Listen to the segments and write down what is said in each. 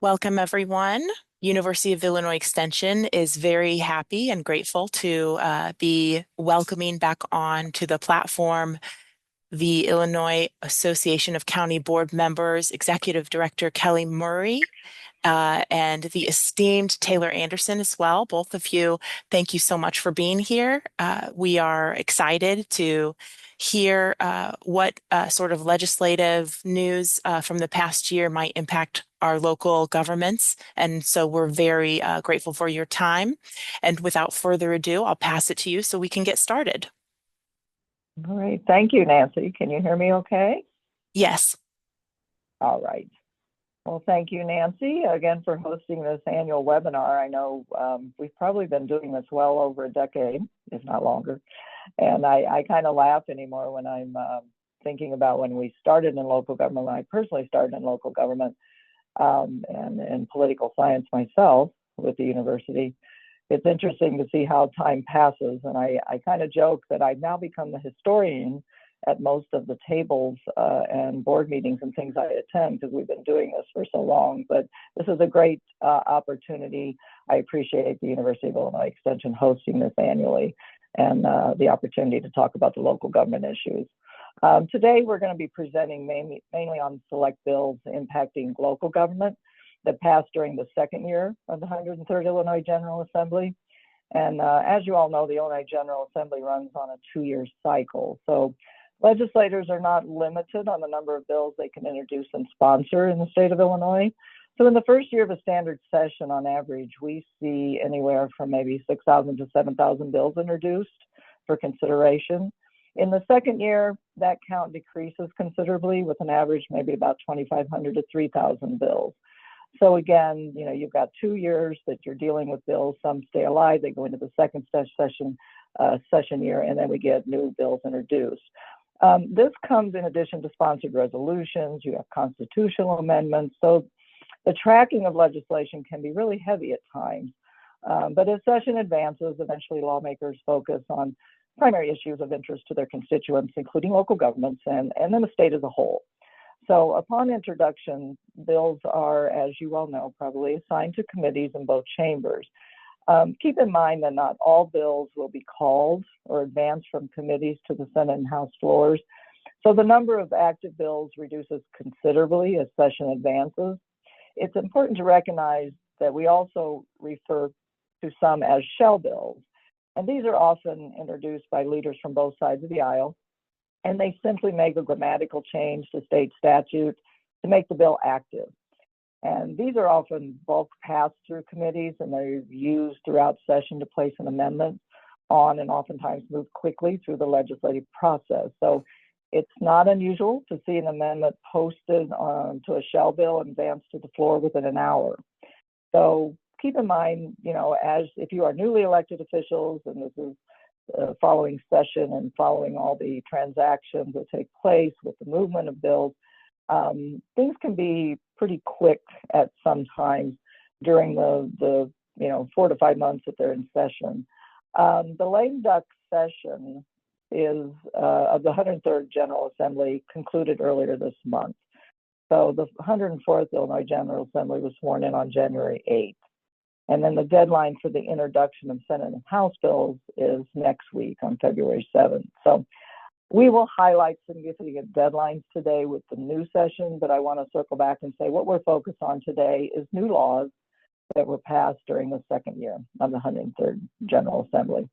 Welcome, everyone. University of Illinois Extension is very happy and grateful to be welcoming back on to the platform the Illinois Association of County Board Members, Executive Director Kelly Murray, and the esteemed Taylor Anderson as well. Both of you, thank you so much for being here. We are excited to hear what sort of legislative news from the past year might impact our local governments. And so we're very grateful for your time. And without further ado, I'll pass it to you so we can get started. All right. Thank you, Nancy. Can you hear me okay? Yes. All right. Well, thank you, Nancy, again for hosting this annual webinar. I know we've probably been doing this well over a decade, if not longer. And I kind of laugh anymore when I'm thinking about when we started in local government, when I personally started in local government and in political science myself with the university. It's interesting to see how time passes. And I kind of joke that I've now become the historian at most of the tables and board meetings and things I attend because we've been doing this for so long. But this is a great opportunity. I appreciate the University of Illinois Extension hosting this annually and the opportunity to talk about the local government issues. Today, we're going to be presenting mainly on select bills impacting local government that passed during the second year of the 103rd Illinois General Assembly. And as you all know, the Illinois General Assembly runs on a 2-year cycle. So legislators are not limited on the number of bills they can introduce and sponsor in the state of Illinois. So in the first year of a standard session, on average, we see anywhere from maybe 6,000 to 7,000 bills introduced for consideration. In the second year, that count decreases considerably with an average maybe about 2,500 to 3,000 bills. So again, you've got 2 years that you're dealing with bills. Some stay alive, they go into the second session year, and then we get new bills introduced. This comes in addition to sponsored resolutions. You have constitutional amendments. So the tracking of legislation can be really heavy at times. But as session advances, eventually lawmakers focus on primary issues of interest to their constituents, including local governments and then the state as a whole. So upon introduction, bills are, as you all know, probably assigned to committees in both chambers. Keep in mind that not all bills will be called or advanced from committees to the Senate and House floors. So the number of active bills reduces considerably as session advances. It's important to recognize that we also refer to some as shell bills. And these are often introduced by leaders from both sides of the aisle. And they simply make a grammatical change to state statute to make the bill active. And these are often bulk passed through committees, and they're used throughout session to place an amendment on and oftentimes move quickly through the legislative process. So it's not unusual to see an amendment posted to a shell bill and advanced to the floor within an hour. So keep in mind, as if you are newly elected officials, and this is following session and following all the transactions that take place with the movement of bills, things can be pretty quick at some times during the 4 to 5 months that they're in session. The lame duck session is of the 103rd General Assembly concluded earlier this month. So the 104th Illinois General Assembly was sworn in on January 8th. And then the deadline for the introduction of Senate and House bills is next week on February 7th. So we will highlight significant deadlines today with the new session, but I want to circle back and say what we're focused on today is new laws that were passed during the second year of the 103rd General Assembly.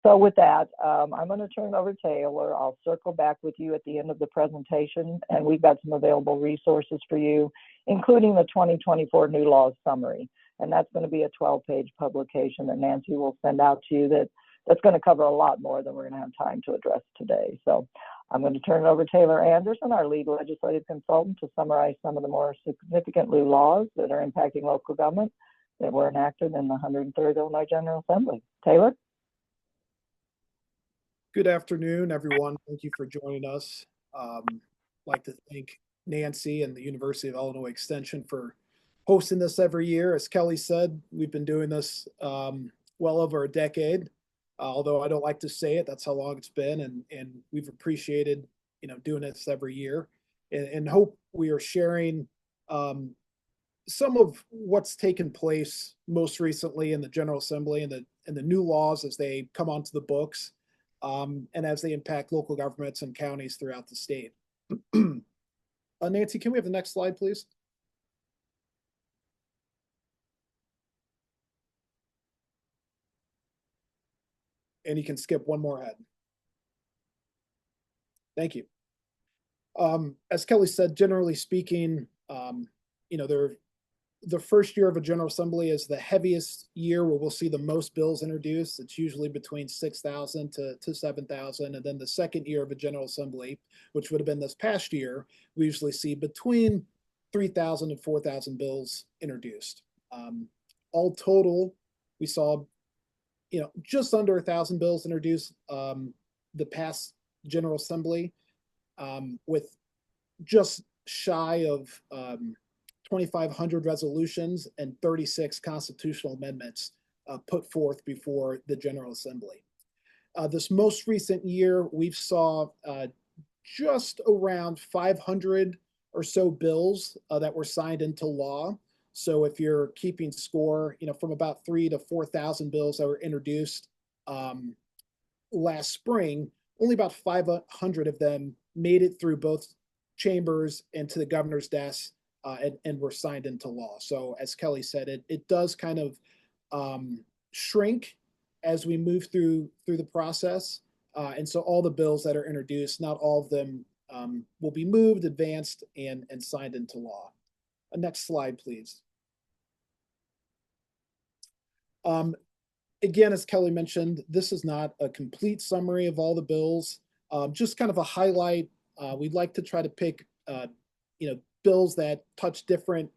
So with that, I'm going to turn it over to Taylor. I'll circle back with you at the end of the presentation, and we've got some available resources for you, including the 2024 new laws summary. And that's going to be a 12-page publication that Nancy will send out to you that's going to cover a lot more than we're going to have time to address today. So I'm going to turn it over to Taylor Anderson, our lead legislative consultant, to summarize some of the more significant new laws that are impacting local government that were enacted in the 103rd Illinois General Assembly. Taylor? Good afternoon, everyone. Thank you for joining us. I'd like to thank Nancy and the University of Illinois Extension for hosting this every year. As Kelly said, we've been doing this well over a decade. Although I don't like to say it, that's how long it's been, and we've appreciated doing this every year, and hope we are sharing some of what's taken place most recently in the General Assembly and the new laws as they come onto the books, and as they impact local governments and counties throughout the state. Nancy, can we have the next slide, please? And you can skip one more ahead. Thank you. As Kelly said, generally speaking, the first year of a General Assembly is the heaviest year where we'll see the most bills introduced. It's usually between 6,000 to 7,000. And then the second year of a General Assembly, which would have been this past year, we usually see between 3,000 and 4,000 bills introduced. All total, we saw, just under 1,000 bills introduced the past General Assembly, with just shy of 2,500 resolutions and 36 constitutional amendments put forth before the General Assembly. This most recent year, we've saw just around 500 or so bills that were signed into law. So if you're keeping score, from about 3,000 to 4,000 bills that were introduced last spring, only about 500 of them made it through both chambers and to the governor's desk and were signed into law. So as Kelly said, it does kind of shrink as we move through the process. And so all the bills that are introduced, not all of them will be moved, advanced, and signed into law. Next slide, please. Again, as Kelly mentioned, this is not a complete summary of all the bills, just kind of a highlight. We'd like to try to pick, bills that touch different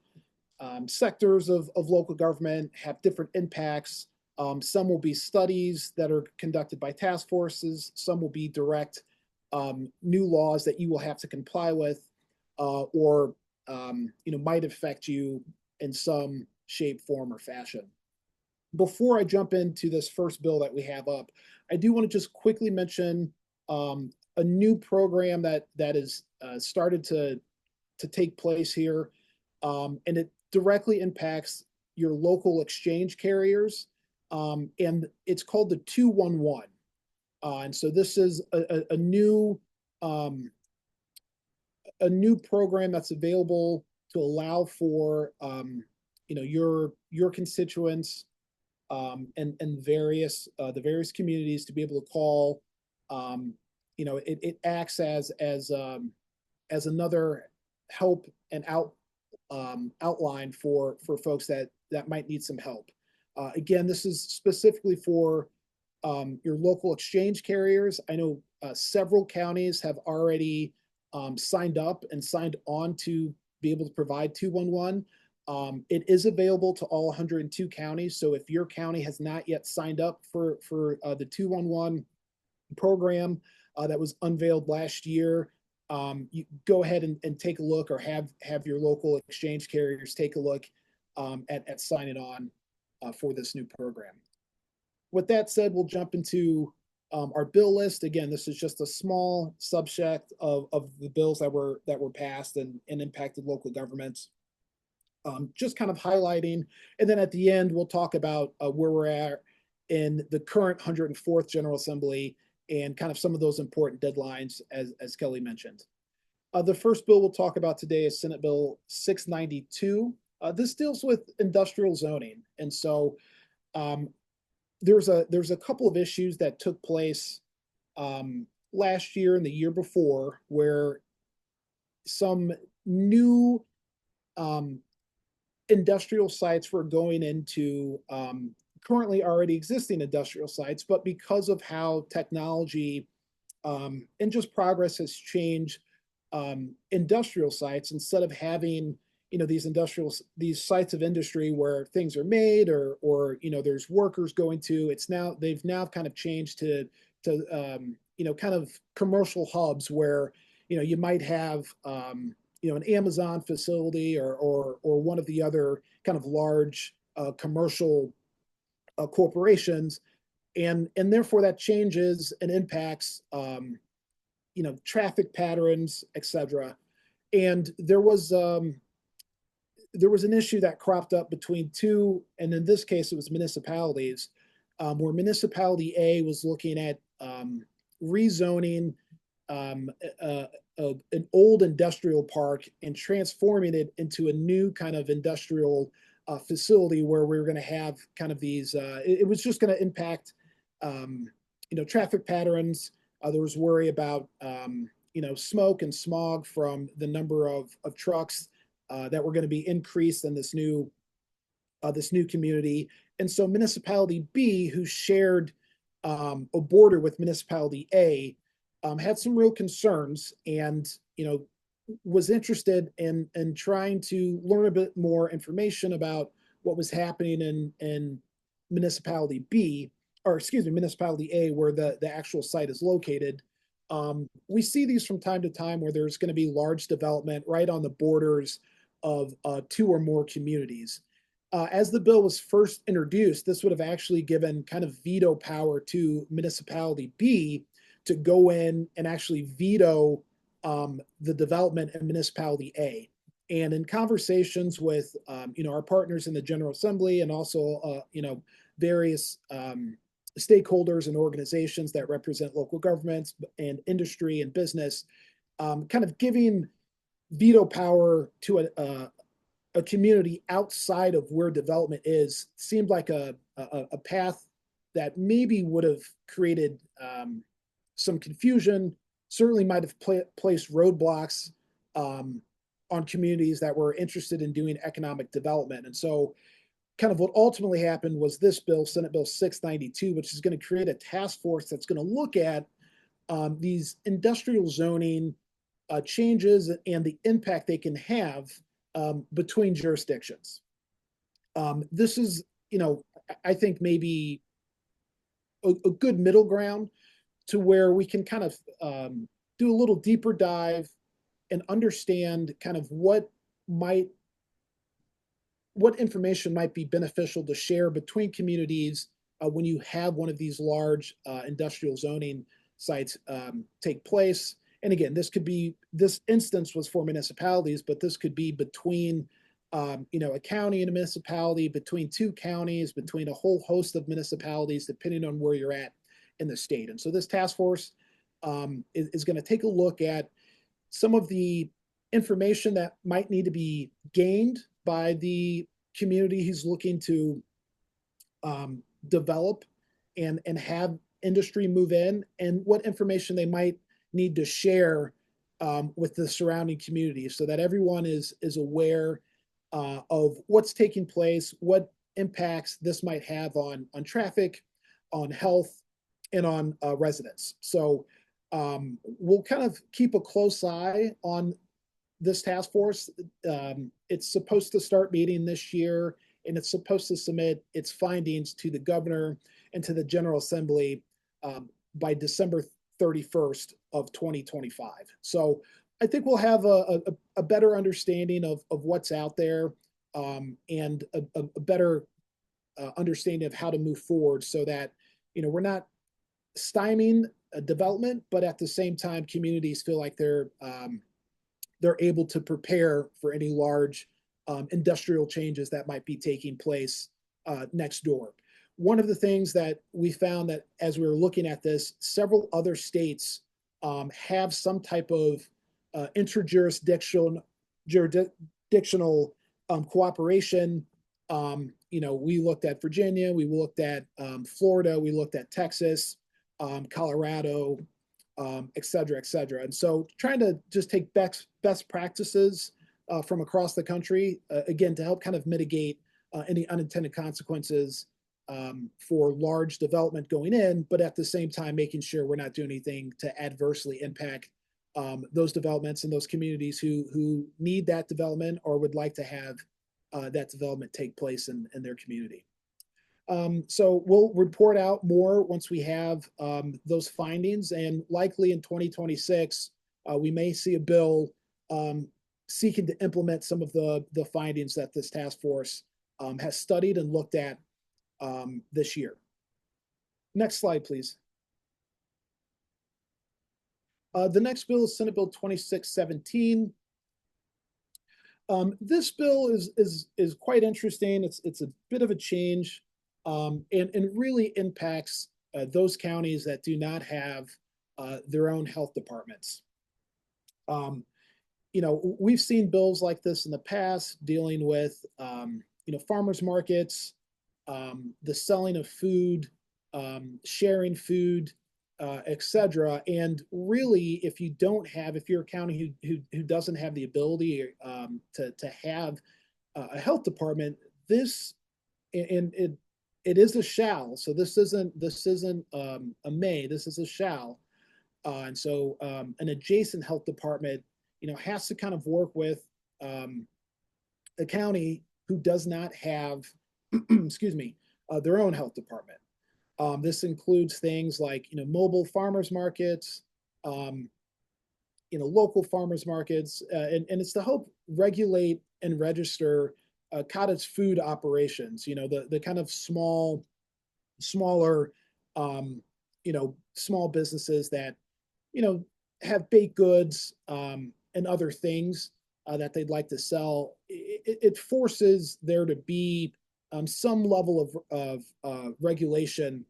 sectors of local government, have different impacts. Some will be studies that are conducted by task forces. Some will be direct new laws that you will have to comply with, or might affect you in some shape, form, or fashion. Before I jump into this first bill that we have up, I do want to just quickly mention a new program that is started to take place here, and it directly impacts your local exchange carriers, and it's called the 211. And so this is a new program that's available to allow for your constituents and the various communities to be able to call. It acts as another help and outline for folks that might need some help. Again, this is specifically for your local exchange carriers. I know several counties have already signed up and signed on to be able to provide 211. It is available to all 102 counties. So if your county has not yet signed up for the 211 program that was unveiled last year, you go ahead and take a look, or have your local exchange carriers take a look at signing on for this new program. With that said, we'll jump into our bill list. Again, this is just a small subset of the bills that were passed and impacted local governments. Just kind of highlighting, and then at the end, we'll talk about where we're at in the current 104th General Assembly and kind of some of those important deadlines, as Kelly mentioned. The first bill we'll talk about today is Senate Bill 692. This deals with industrial zoning, and so there's a couple of issues that took place last year and the year before, where some new industrial sites were going into currently already existing industrial sites, but because of how technology and just progress has changed industrial sites, instead of having these sites of industry where things are made or there's workers going to, they've now kind of changed to kind of commercial hubs where you might have an Amazon facility or one of the other kind of large commercial corporations, and therefore that changes and impacts traffic patterns, etc. And there was there was an issue that cropped up between two, and in this case, it was municipalities, where municipality A was looking at rezoning an old industrial park and transforming it into a new kind of industrial facility where we were going to have kind of these. It was just going to impact, traffic patterns. There was worry about smoke and smog from the number of trucks that were going to be increased in this new community. And so municipality B, who shared a border with municipality A, had some real concerns, and was interested in trying to learn a bit more information about what was happening in municipality B, or excuse me, municipality A, where the actual site is located. We see these from time to time where there's going to be large development right on the borders of two or more communities. As the bill was first introduced, this would have actually given kind of veto power to municipality B to go in and actually veto the development in municipality A. And in conversations with our partners in the General Assembly, and also various stakeholders and organizations that represent local governments and industry and business, kind of giving veto power to a community outside of where development is seemed like a path that maybe would have created some confusion, certainly might have placed roadblocks on communities that were interested in doing economic development. And so kind of what ultimately happened was this bill, Senate Bill 692, which is going to create a task force that's going to look at these industrial zoning changes and the impact they can have between jurisdictions. This is, I think maybe a good middle ground to where we can kind of do a little deeper dive and understand kind of what information might be beneficial to share between communities when you have one of these large industrial zoning sites take place. And again, this instance was for municipalities, but this could be between a county and a municipality, between two counties, between a whole host of municipalities, depending on where you're at in the state. And so this task force is going to take a look at some of the information that might need to be gained by the community who's looking to develop and have industry move in, and what information they might need to share with the surrounding community, so that everyone is aware of what's taking place, what impacts this might have on traffic, on health, and on residents. So we'll kind of keep a close eye on this task force. It's supposed to start meeting this year, and it's supposed to submit its findings to the governor and to the General Assembly by December 31st of 2025. So I think we'll have a better understanding of what's out there, and a better understanding of how to move forward, so that we're not stymieing development, but at the same time communities feel like they're able to prepare for any large industrial changes that might be taking place next door. One of the things that we found, that as we were looking at this, several other states have some type of interjurisdictional cooperation. We looked at Virginia, we looked at Florida, we looked at Texas, Colorado, et cetera, et cetera. And so trying to just take best practices from across the country, again, to help kind of mitigate any unintended consequences for large development going in, but at the same time, making sure we're not doing anything to adversely impact those developments and those communities who need that development or would like to have that development take place in their community. So we'll report out more once we have those findings, and likely in 2026, we may see a bill seeking to implement some of the findings that this task force has studied and looked at this year. Next slide, please. The next bill is Senate Bill 2617. This bill is quite interesting. It's a bit of a change, and really impacts those counties that do not have their own health departments. We've seen bills like this in the past dealing with farmers markets, the selling of food, sharing food, etc. And really, if you're a county who doesn't have the ability to have a health department, this and it is a shall. So this isn't a may. This is a shall. And so an adjacent health department, has to kind of work with a county who does not have, excuse me, their own health department. This includes things like, mobile farmers markets, local farmers markets, and it's to help regulate and register cottage food operations, the kind of smaller, small businesses that, have baked goods and other things that they'd like to sell. It forces there to be some level of regulation,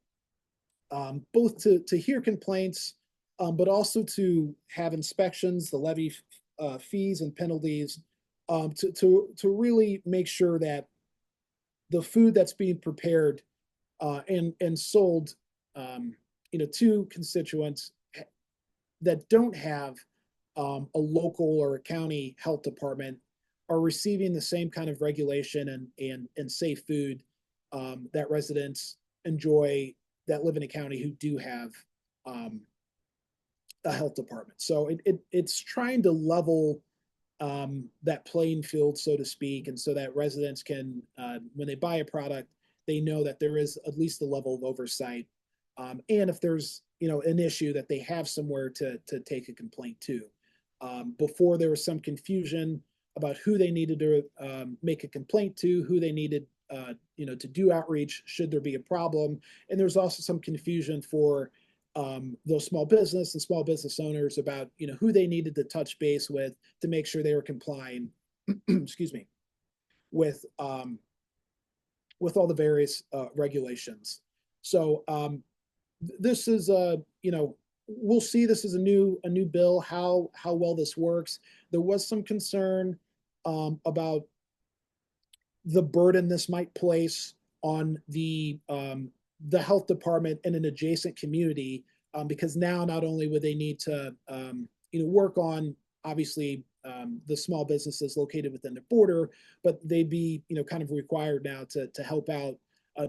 both to hear complaints, but also to have inspections, the levy fees and penalties, to really make sure that the food that's being prepared and sold, to constituents that don't have a local or a county health department are receiving the same kind of regulation and safe food that residents enjoy that live in a county who do have a health department. So it's trying to level that playing field, so to speak, and so that residents can, when they buy a product, they know that there is at least a level of oversight. And if there's an issue, that they have somewhere to take a complaint to. Before, there was some confusion about who they needed to make a complaint to, who they needed to do outreach should there be a problem. And there's also some confusion for those small business owners about who they needed to touch base with to make sure they were complying excuse me, with all the various regulations. So this is we'll see. This is a new bill, how well this works. There was some concern about the burden this might place on the health department in an adjacent community, because now not only would they need to work on, obviously, the small businesses located within the border, but they'd be kind of required now to help out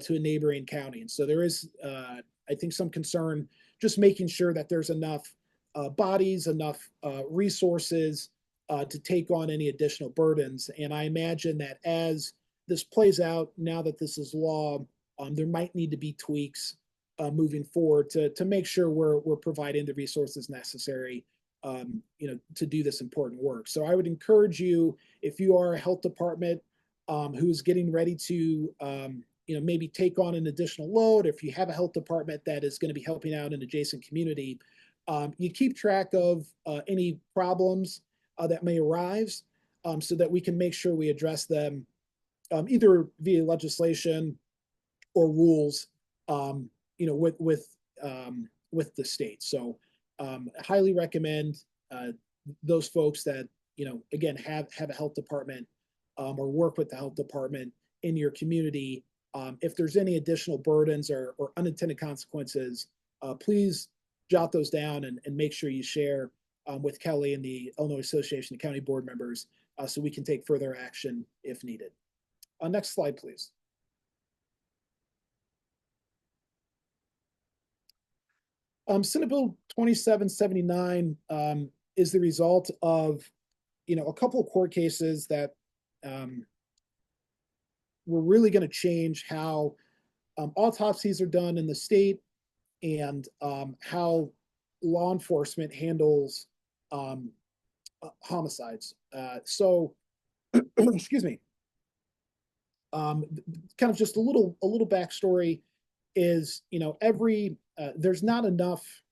to a neighboring county. And so there is, I think, some concern just making sure that there's enough bodies, enough resources to take on any additional burdens. And I imagine that as this plays out, now that this is law, there might need to be tweaks moving forward to make sure we're providing the resources necessary to do this important work. So I would encourage you, if you are a health department who's getting ready to maybe take on an additional load, if you have a health department that is going to be helping out an adjacent community, you keep track of any problems that may arise, so that we can make sure we address them either via legislation or rules, with the state. So I highly recommend those folks that again have a health department or work with the health department in your community. If there's any additional burdens or unintended consequences, please jot those down and make sure you share with Kelly and the Illinois Association of County Board Members, so we can take further action if needed. Next slide, please. Senate Bill 2779 is the result of a couple of court cases that we're really going to change how autopsies are done in the state, and how law enforcement handles homicides. So, excuse me. Kind of just a little backstory is, there's not enough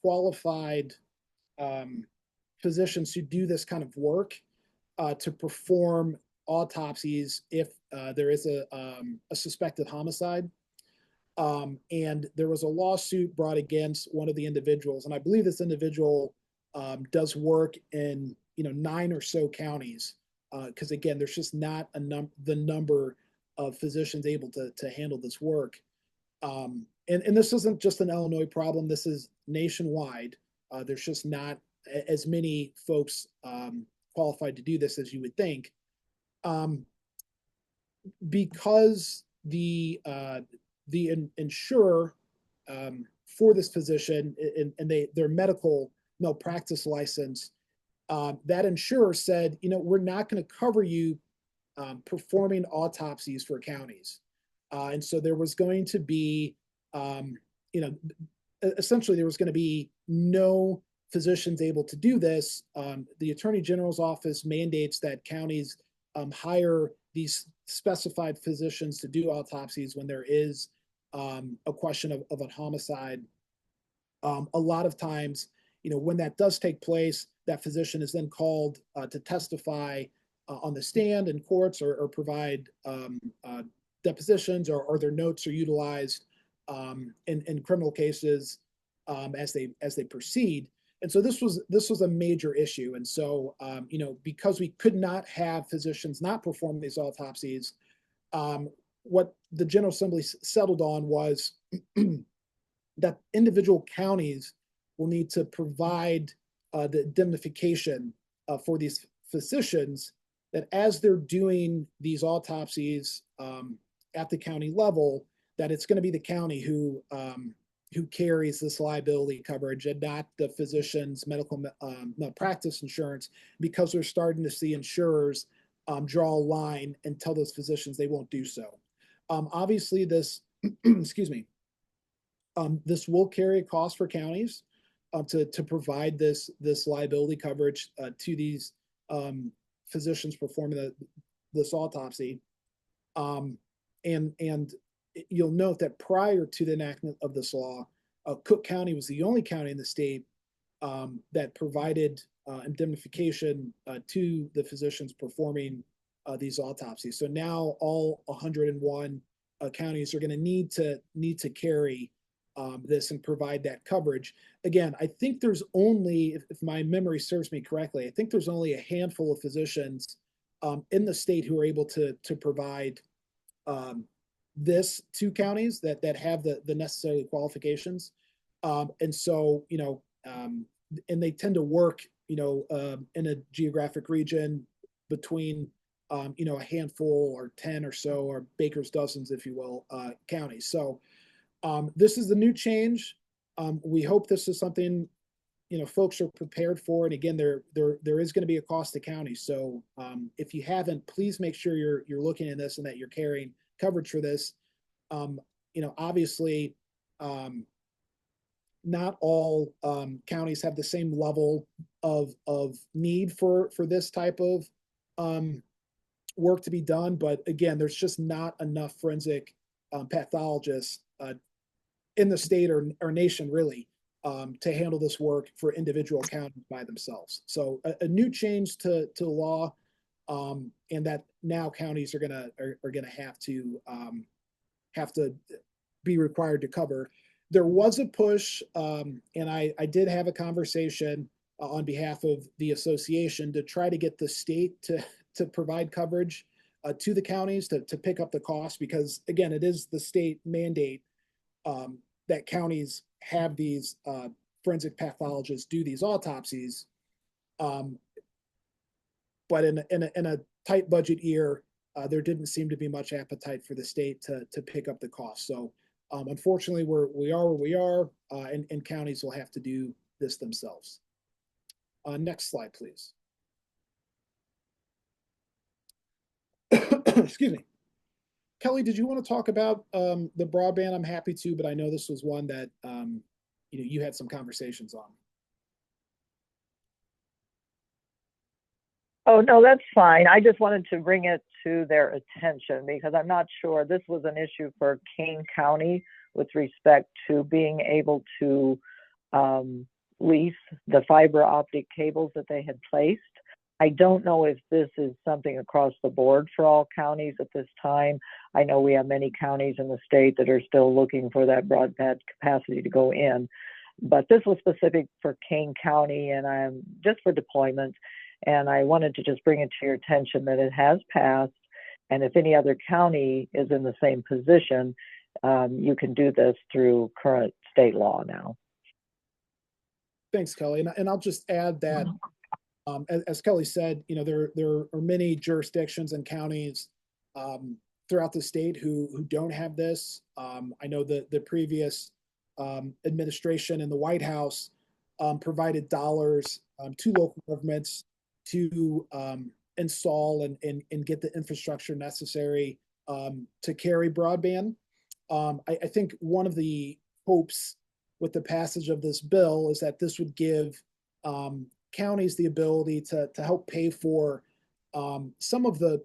qualified physicians who do this kind of work. to perform autopsies if there is a suspected homicide. And there was a lawsuit brought against one of the individuals, and I believe this individual does work in 9 or so counties, because again, there's just not the number of physicians able to handle this work. And this isn't just an Illinois problem. This is nationwide. There's just not as many folks qualified to do this as you would think, because the insurer for this physician and their medical malpractice license, that insurer said, we're not going to cover you performing autopsies for counties. And so there was going to be, essentially there was going to be no physicians able to do this. The Attorney General's office mandates that counties hire these specified physicians to do autopsies when there is a question of a homicide. A lot of times, when that does take place, that physician is then called to testify on the stand in courts or provide depositions, or their notes are utilized in criminal cases as they proceed. And so this was a major issue. And so, because we could not have physicians not perform these autopsies, what the General Assembly settled on was that individual counties will need to provide the indemnification for these physicians, that as they're doing these autopsies at the county level, that it's going to be the county who carries this liability coverage and not the physician's medical malpractice insurance, because we're starting to see insurers draw a line and tell those physicians they won't do so. Obviously, this, excuse me, this will carry a cost for counties to provide this liability coverage to these physicians performing this autopsy. And you'll note that prior to the enactment of this law, Cook County was the only county in the state that provided indemnification to the physicians performing these autopsies. So now all 101 counties are going to need to carry this and provide that coverage. Again, I think there's only, if my memory serves me correctly, I think there's only a handful of physicians in the state who are able to provide this to counties that have the necessary qualifications. And so, and they tend to work, in a geographic region between, a handful or 10 or so, or baker's dozens, if you will, counties. So this is the new change. We hope this is something, folks are prepared for. And again, there is going to be a cost to counties. So if you haven't, please make sure you're looking at this and that you're carrying coverage for this. Obviously, not all counties have the same level of need for this type of work to be done. But again, there's just not enough forensic pathologists in the state or nation really to handle this work for individual counties by themselves. So a new change to the law, and that now counties are gonna have to be required to cover. There was a push, and I did have a conversation on behalf of the association to try to get the state to provide coverage to the counties to pick up the cost, because again, it is the state mandate that counties have these forensic pathologists do these autopsies. But in a tight budget year, there didn't seem to be much appetite for the state to pick up the cost. So unfortunately, we are where we are, and counties will have to do this themselves. Next slide, please. Excuse me. Kelly, did you want to talk about the broadband? I'm happy to, but I know this was one that you had some conversations on. Oh, no, that's fine. I just wanted to bring it to their attention because I'm not sure this was an issue for Kane County with respect to being able to lease the fiber optic cables that they had placed. I don't know if this is something across the board for all counties at this time. I know we have many counties in the state that are still looking for that broadband capacity to go in, but this was specific for Kane County and I'm just for deployment. And I wanted to just bring it to your attention that it has passed. And if any other county is in the same position, you can do this through current state law now. Thanks, Kelly. And I'll just add that, as Kelly said, you know, there are many jurisdictions and counties throughout the state who don't have this. I know that the previous administration in the White House provided dollars to local governments to install and get the infrastructure necessary to carry broadband. I think one of the hopes with the passage of this bill is that this would give counties the ability to help pay for some of the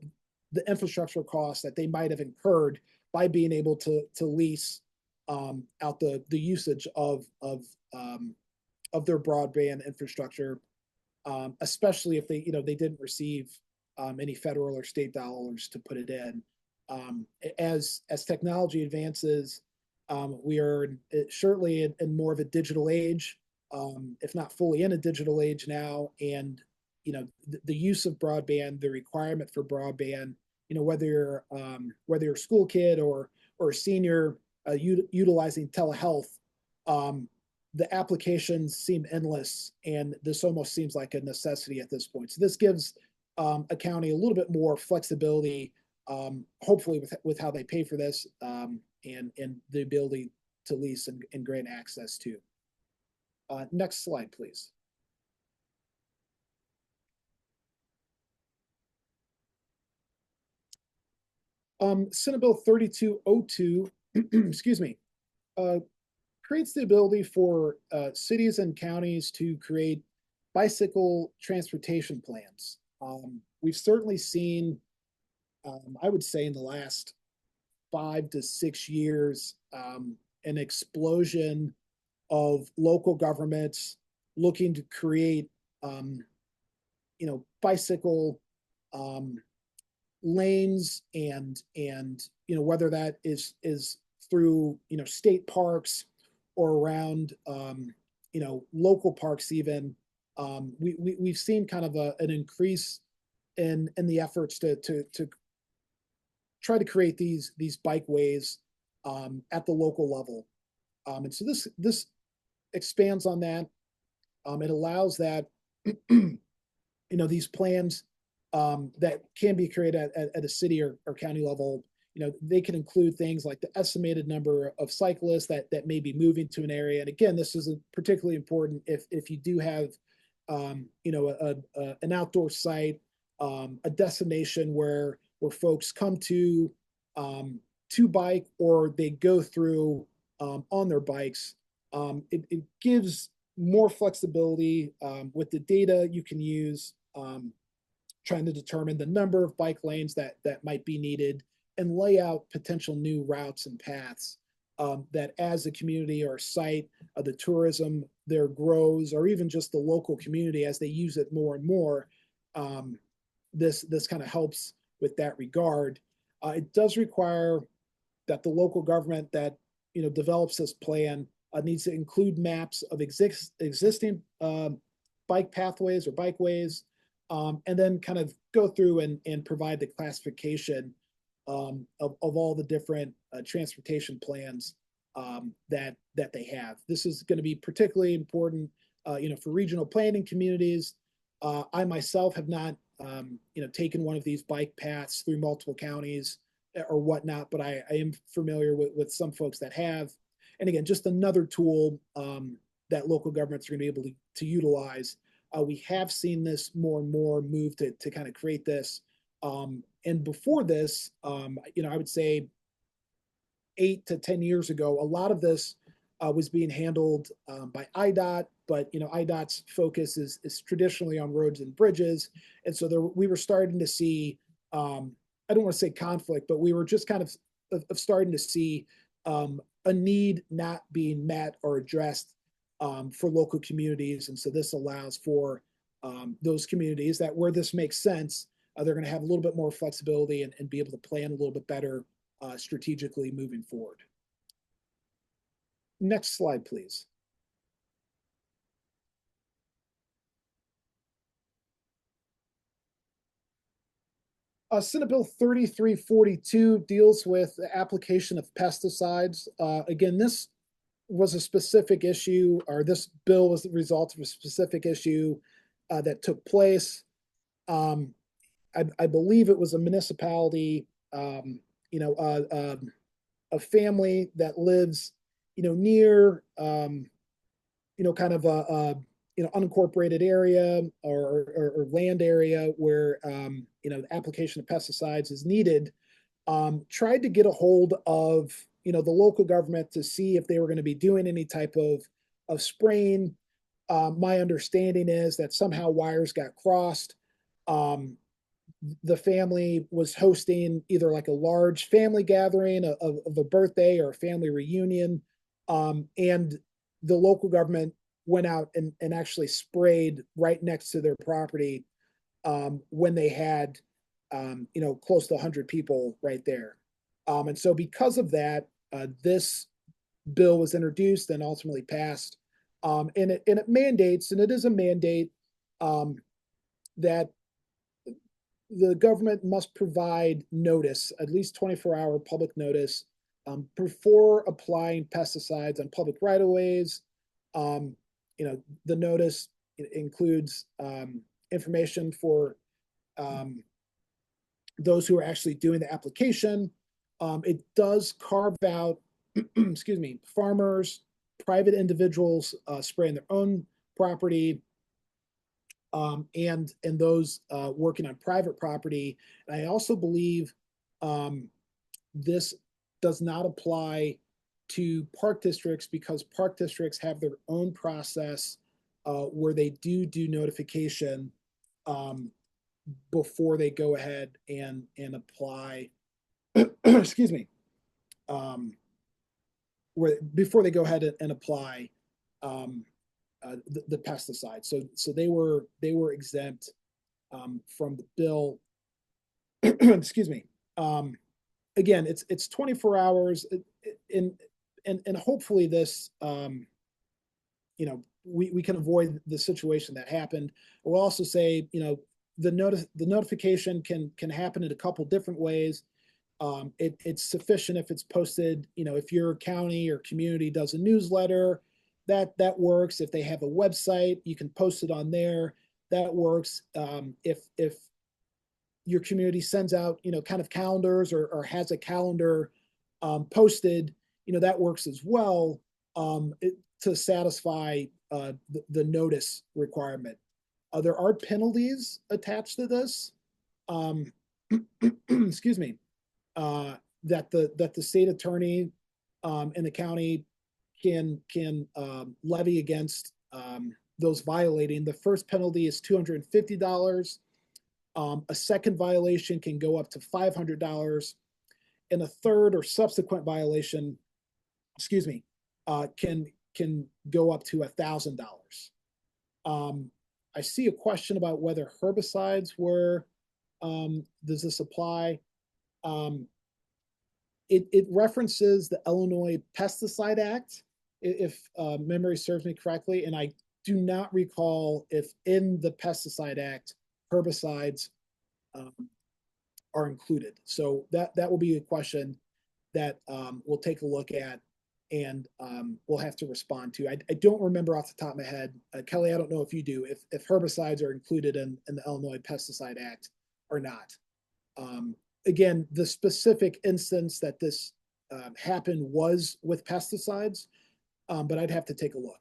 infrastructure costs that they might have incurred by being able to lease out the usage of their broadband infrastructure, especially if they didn't receive any federal or state dollars to put it in. As technology advances, we are certainly in more of a digital age, if not fully in a digital age now. And the use of broadband, the requirement for broadband, whether you're a school kid or a senior utilizing telehealth, the applications seem endless, and this almost seems like a necessity at this point. So this gives a county a little bit more flexibility, hopefully with how they pay for this, and the ability to lease and grant access to. Next slide, please. Senate Bill 3202, excuse me, creates the ability for cities and counties to create bicycle transportation plans. We've certainly seen, I would say in the last 5 to 6 years, an explosion of local governments looking to create, bicycle lanes and whether that is through state parks or around local parks even. We've seen kind of an increase in the efforts to try to create these bikeways at the local level, and so this expands on that. It allows that these plans that can be created at a city or county level, they can include things like the estimated number of cyclists that may be moving to an area. And again, this is particularly important if you do have an outdoor site, a destination where folks come to bike or they go through on their bikes. It gives more flexibility with the data you can use, trying to determine the number of bike lanes that might be needed and lay out potential new routes and paths that as a community or site, the tourism there grows, or even just the local community as they use it more and more. This kind of helps with that regard. It does require that the local government that develops this plan needs to include maps of existing bike pathways or bikeways, and then kind of go through and provide the classification of all the different transportation plans that they have. This is going to be particularly important, for regional planning communities. I myself have not, taken one of these bike paths through multiple counties or whatnot, but I am familiar with some folks that have. And again, just another tool that local governments are going to be able to utilize. We have seen this more and more move to kind of create this. And before this, I would say 8 to 10 years ago, a lot of this was being handled by IDOT, but IDOT's focus is traditionally on roads and bridges. And so we were starting to see, I don't want to say conflict, but we were just kind of starting to see a need not being met or addressed for local communities. And so this allows for those communities that where this makes sense, they're going to have a little bit more flexibility and be able to plan a little bit better strategically moving forward. Next slide, please. Senate Bill 3342 deals with the application of pesticides. Again, this was a specific issue, or this bill was the result of a specific issue that took place. I believe it was a municipality, a family that lives, near, kind of a unincorporated area or land area where, the application of pesticides is needed, tried to get a hold of, the local government to see if they were going to be doing any type of spraying. My understanding is that somehow wires got crossed. The family was hosting either like a large family gathering of a birthday or a family reunion. And the local government went out and actually sprayed right next to their property when they had, close to 100 people right there. And so because of that, this bill was introduced and ultimately passed. And it mandates, and it is a mandate, that the government must provide notice, at least 24-hour public notice, before applying pesticides on public right-of-ways. The notice includes information for those who are actually doing the application. It does carve out, excuse me, farmers, private individuals spraying their own property, and those working on private property. And I also believe this does not apply to park districts because park districts have their own process where they do notification before they go ahead and apply. Excuse me. Before they go ahead and apply the pesticide. So they were exempt from the bill. Excuse me. Again, it's 24 hours, and hopefully this, we can avoid the situation that happened. We'll also say, the notification can happen in a couple different ways. It's sufficient if it's posted, if your county or community does a newsletter, that works. If they have a website, you can post it on there. That works. If your community sends out, kind of calendars or has a calendar posted, that works as well to satisfy the notice requirement. There are penalties attached to this. Excuse me. That the state attorney and the county can levy against those violating. The first penalty is $250. A second violation can go up to $500, and a third or subsequent violation, excuse me, can go up to $1,000. I see a question about whether herbicides were. Does this apply? It references the Illinois Pesticide Act, if memory serves me correctly, and I do not recall if in the Pesticide Act herbicides are included. So that will be a question that we'll take a look at and we'll have to respond to. I don't remember off the top of my head. Kelly, I don't know if you do, if herbicides are included in the Illinois Pesticide Act or not. Again, the specific instance that this happened was with pesticides, but I'd have to take a look.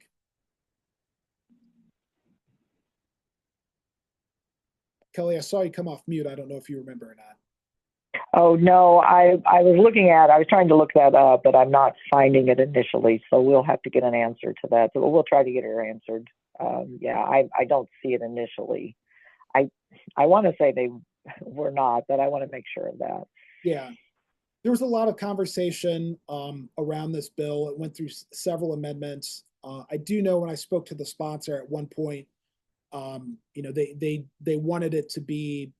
Kelly, I saw you come off mute. I don't know if you remember or not. Oh, no, I was trying to look that up, but I'm not finding it initially. So we'll have to get an answer to that. So we'll try to get it answered. Yeah, I don't see it initially. I want to say they were not, but I want to make sure of that. Yeah, there was a lot of conversation around this bill. It went through several amendments. I do know when I spoke to the sponsor at one point, They wanted it to be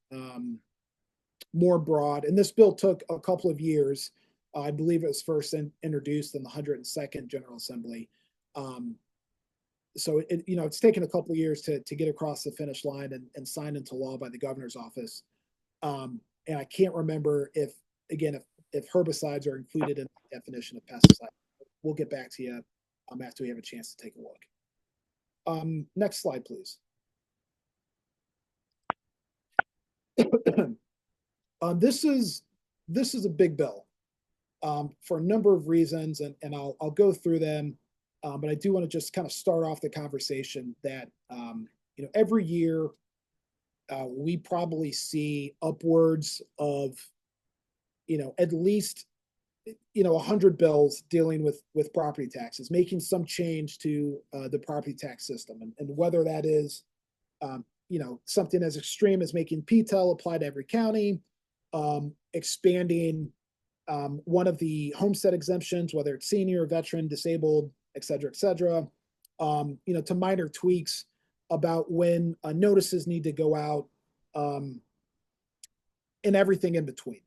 more broad, and this bill took a couple of years. I believe it was first introduced in the 102nd General Assembly. So it's taken a couple of years to get across the finish line and signed into law by the governor's office. And I can't remember if herbicides are included in the definition of pesticide. We'll get back to you after we have a chance to take a look. Next slide, please. This is a big bill for a number of reasons, and I'll go through them. But I do want to just kind of start off the conversation that every year we probably see upwards of at least 100 bills dealing with property taxes, making some change to the property tax system, and whether that is something as extreme as making PTEL apply to every county, expanding one of the homestead exemptions, whether it's senior, veteran, disabled, et cetera, to minor tweaks about when notices need to go out, and everything in between.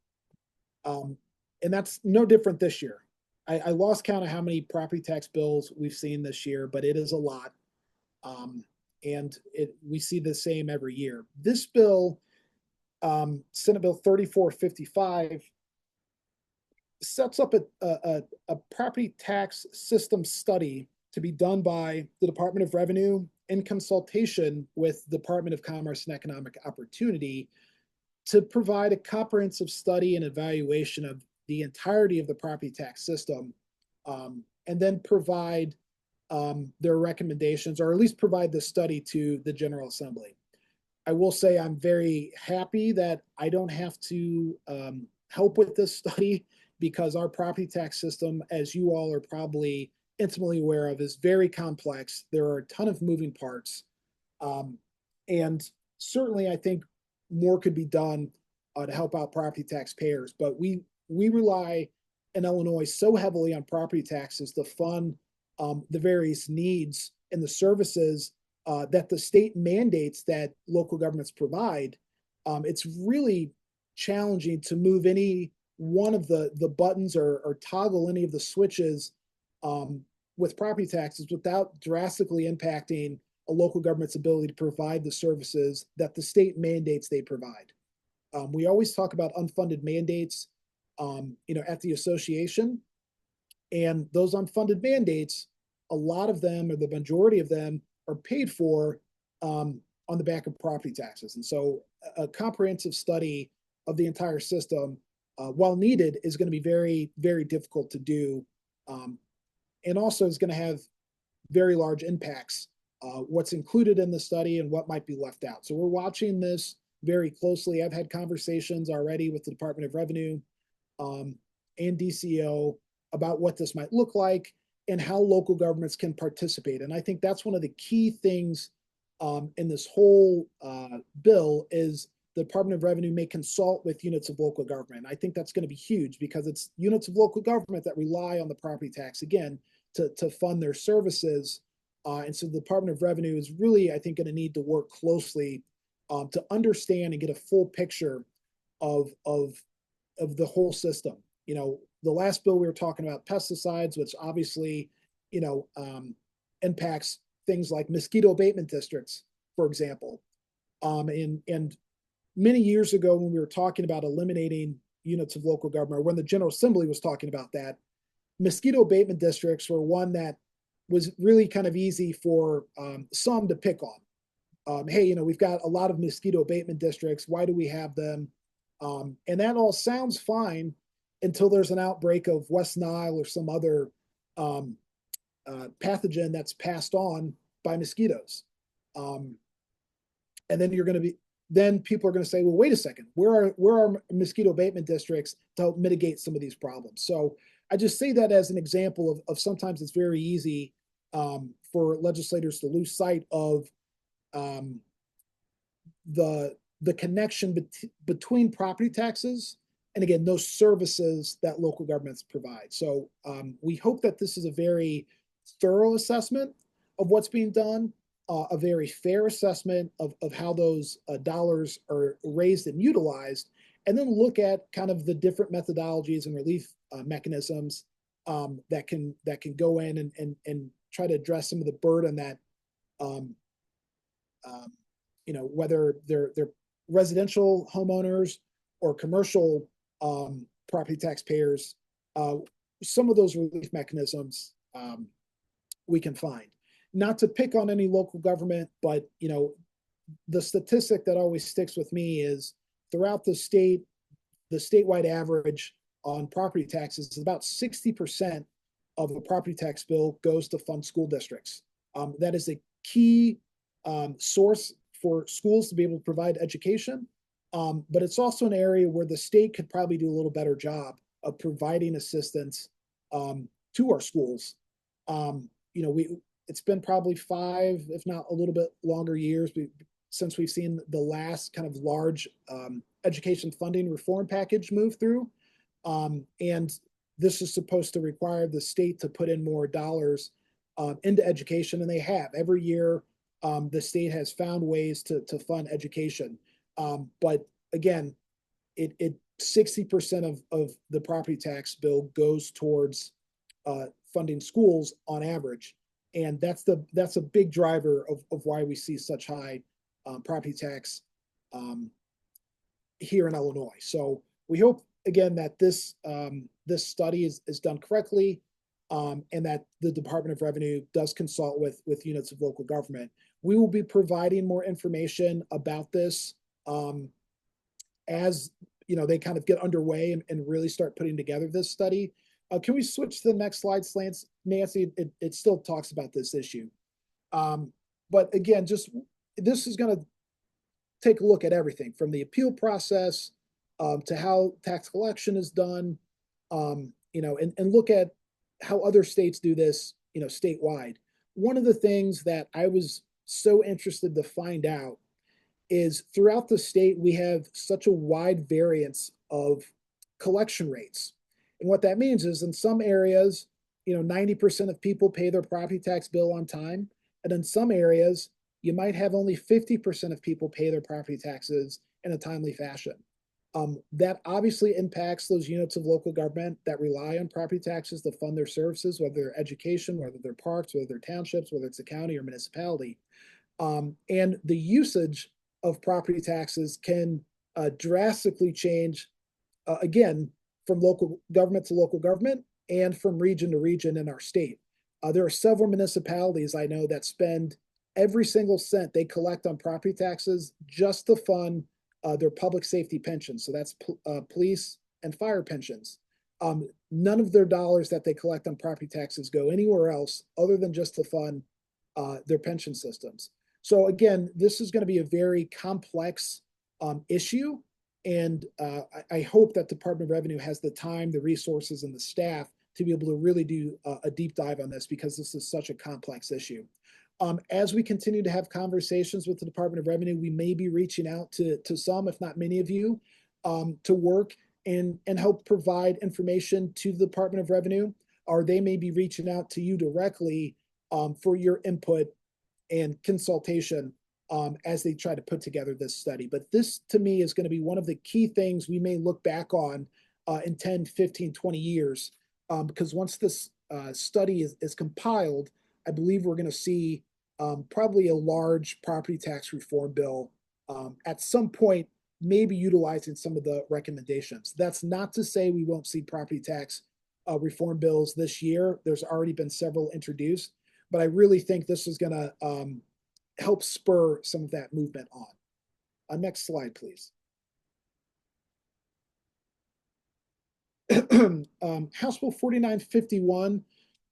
And that's no different this year. I lost count of how many property tax bills we've seen this year, but it is a lot. And we see the same every year. This bill, Senate Bill 3455, sets up a property tax system study to be done by the Department of Revenue in consultation with the Department of Commerce and Economic Opportunity to provide a comprehensive study and evaluation of the entirety of the property tax system, and then provide their recommendations, or at least provide the study to the General Assembly. I will say I'm very happy that I don't have to help with this study, because our property tax system, as you all are probably intimately aware of, is very complex. There are a ton of moving parts. And certainly I think more could be done to help out property taxpayers. But we rely in Illinois so heavily on property taxes to fund the various needs and the services that the state mandates that local governments provide. It's really challenging to move any one of the buttons or toggle any of the switches with property taxes without drastically impacting a local government's ability to provide the services that the state mandates they provide. We always talk about unfunded mandates, at the association, and those unfunded mandates, a lot of them, or the majority of them, are paid for on the back of property taxes. And so a comprehensive study of the entire system, while needed, is going to be very, very difficult to do, and also is going to have very large impacts, what's included in the study and what might be left out. So we're watching this very closely. I've had conversations already with the Department of Revenue and DCEO about what this might look like and how local governments can participate. And I think that's one of the key things in this whole bill is the Department of Revenue may consult with units of local government. I think that's going to be huge, because it's units of local government that rely on the property tax, again, to fund their services. And so the Department of Revenue is really, I think, going to need to work closely to understand and get a full picture of the whole system. The last bill we were talking about pesticides, which obviously, impacts things like mosquito abatement districts, for example. And many years ago, when we were talking about eliminating units of local government, or when the General Assembly was talking about that, mosquito abatement districts were one that was really kind of easy for some to pick on. Hey, we've got a lot of mosquito abatement districts. Why do we have them? And that all sounds fine until there's an outbreak of West Nile or some other pathogen that's passed on by mosquitoes. And then then people are going to say, well, wait a second, where are mosquito abatement districts to help mitigate some of these problems? So I just say that as an example of sometimes it's very easy for legislators to lose sight of the connection between property taxes and, again, those services that local governments provide. So we hope that this is a very thorough assessment of what's being done. a very fair assessment of how those dollars are raised and utilized, and then look at kind of the different methodologies and relief mechanisms that can go in and try to address some of the burden that um, whether they're residential homeowners or commercial property taxpayers, some of those relief mechanisms we can find. Not to pick on any local government, but the statistic that always sticks with me is throughout the state, the statewide average on property taxes is about 60% of the property tax bill goes to fund school districts. That is a key source for schools to be able to provide education, but it's also an area where the state could probably do a little better job of providing assistance to our schools. It's been probably 5, if not a little bit longer years since we've seen the last kind of large education funding reform package move through. And this is supposed to require the state to put in more dollars into education, and they have. Every year, the state has found ways to fund education. But again, 60% of the property tax bill goes towards funding schools on average. And that's a big driver of why we see such high property tax here in Illinois. So we hope again that this study is done correctly, and that the Department of Revenue does consult with units of local government. We will be providing more information about this as they kind of get underway and really start putting together this study. Can we switch to the next slide, Nancy? It still talks about this issue. But again, this is going to take a look at everything from the appeal process to how tax collection is done, and look at how other states do this, statewide. One of the things that I was so interested to find out is throughout the state, we have such a wide variance of collection rates. And what that means is in some areas, 90% of people pay their property tax bill on time. And in some areas, you might have only 50% of people pay their property taxes in a timely fashion. That obviously impacts those units of local government that rely on property taxes to fund their services, whether they're education, whether they're parks, whether they're townships, whether it's a county or municipality. And the usage of property taxes can drastically change, again, from local government to local government and from region to region in our state. There are several municipalities I know that spend every single cent they collect on property taxes just to fund their public safety pensions. So that's police and fire pensions. None of their dollars that they collect on property taxes go anywhere else other than just to fund their pension systems. So again, this is going to be a very complex issue. And I hope that Department of Revenue has the time, the resources, and the staff to be able to really do a deep dive on this, because this is such a complex issue. As we continue to have conversations with the Department of Revenue, we may be reaching out to some, if not many of you, to work and help provide information to the Department of Revenue, or they may be reaching out to you directly for your input and consultation as they try to put together this study. But this, to me, is going to be one of the key things we may look back on in 10, 15, 20 years, because once this study is compiled, I believe we're going to see probably a large property tax reform bill at some point, maybe utilizing some of the recommendations. That's not to say we won't see property tax reform bills this year. There's already been several introduced, but I really think this is going to help spur some of that movement on. Next slide, please. House Bill 4951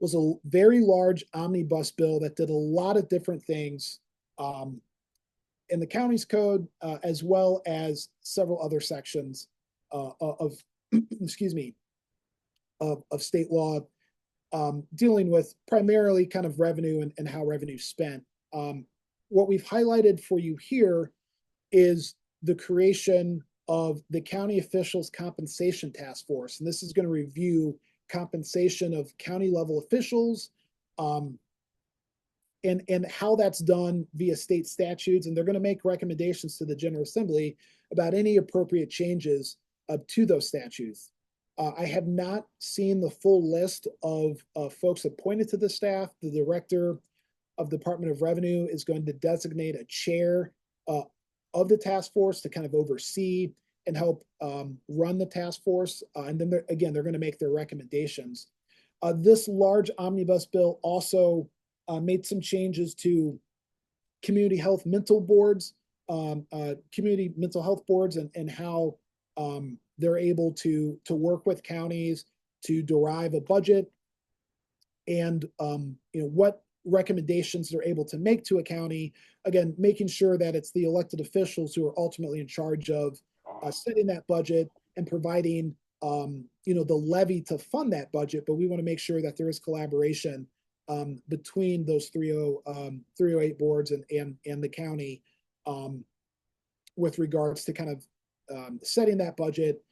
was a very large omnibus bill that did a lot of different things in the county's code, as well as several other sections of excuse me, of state law, dealing with primarily kind of revenue and how revenue is spent. What we've highlighted for you here is the creation of the County Officials Compensation Task Force. And this is going to review compensation of county level officials and how that's done via state statutes, and they're going to make recommendations to the General Assembly about any appropriate changes to those statutes. I have not seen the full list of folks appointed to the staff. The director of Department of Revenue is going to designate a chair of the task force to kind of oversee and help run the task force. And then they're going to make their recommendations. This large omnibus bill also made some changes to community health mental boards, community mental health boards, and how they're able to work with counties to derive a budget, and what recommendations they're able to make to a county. Again, making sure that it's the elected officials who are ultimately in charge of setting that budget and providing the levy to fund that budget. But we want to make sure that there is collaboration between those 308 boards and the county with regards to kind of setting that budget,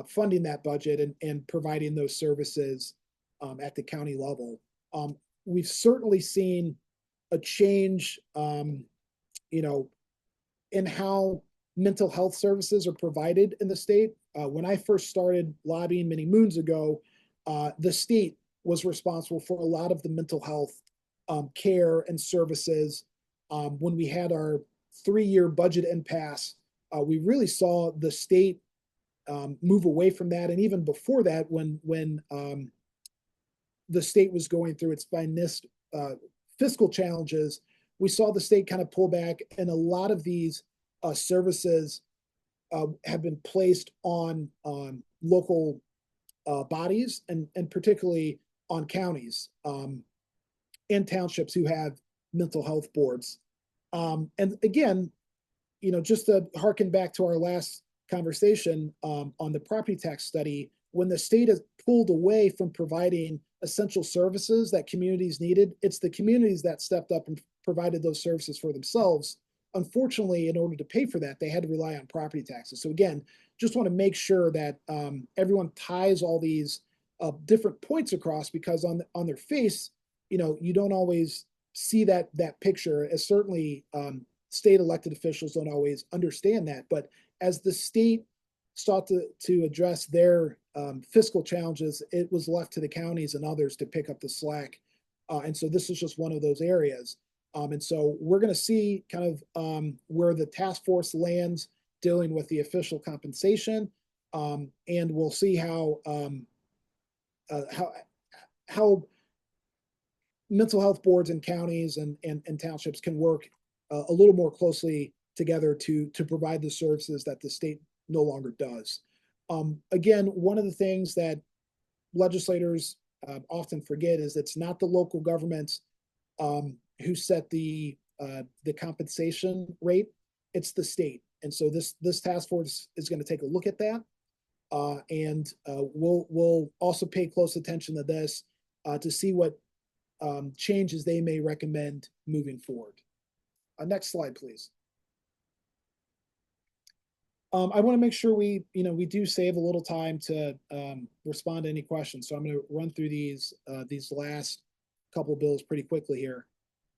funding that budget, and providing those services at the county level. We've certainly seen a change, in how mental health services are provided in the state. When I first started lobbying many moons ago, the state was responsible for a lot of the mental health care and services. When we had our 3-year budget impasse, we really saw the state move away from that. And even before that, when the state was going through its finest fiscal challenges, we saw the state kind of pull back, and a lot of these services have been placed on local bodies, and particularly on counties and townships who have mental health boards. And again, just to harken back to our last conversation on the property tax study, when the state has pulled away from providing essential services that communities needed, it's the communities that stepped up and provided those services for themselves. Unfortunately, in order to pay for that, they had to rely on property taxes. So again, just want to make sure that everyone ties all these different points across, because on their face, you don't always see that picture, as certainly state elected officials don't always understand that. But as the state sought to address their fiscal challenges, it was left to the counties and others to pick up the slack. And so this is just one of those areas. And so we're going to see kind of where the task force lands dealing with the official compensation, and we'll see how mental health boards and counties and townships can work a little more closely together to provide the services that the state no longer does. Again, one of the things that legislators often forget is it's not the local governments who set the compensation rate, it's the state. And so this task force is going to take a look at that, and we'll also pay close attention to this to see what changes they may recommend moving forward. Next slide, please. I want to make sure we do save a little time to respond to any questions. So I'm going to run through these last couple of bills pretty quickly here.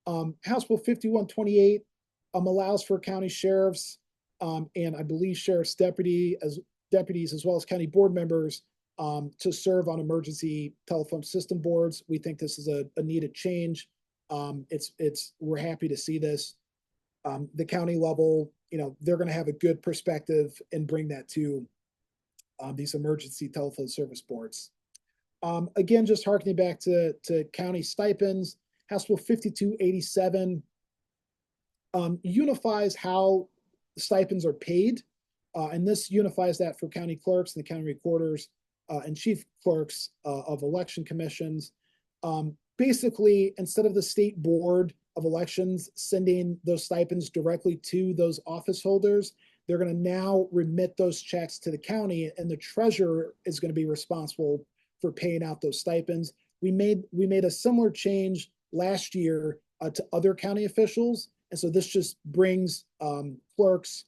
House Bill 5128 allows for county sheriffs and I believe sheriff's deputies as well as county board members to serve on emergency telephone system boards. We think this is a needed change. We're happy to see this. The county level, they're going to have a good perspective and bring that to these emergency telephone service boards. Again, just harkening back to county stipends, House Bill 5287 unifies how stipends are paid, and this unifies that for county clerks and the county recorders and chief clerks of election commissions. Basically, instead of the state board of elections sending those stipends directly to those office holders, they're going to now remit those checks to the county, and the treasurer is going to be responsible for paying out those stipends. We made a similar change last year to other county officials, and so this just brings clerks,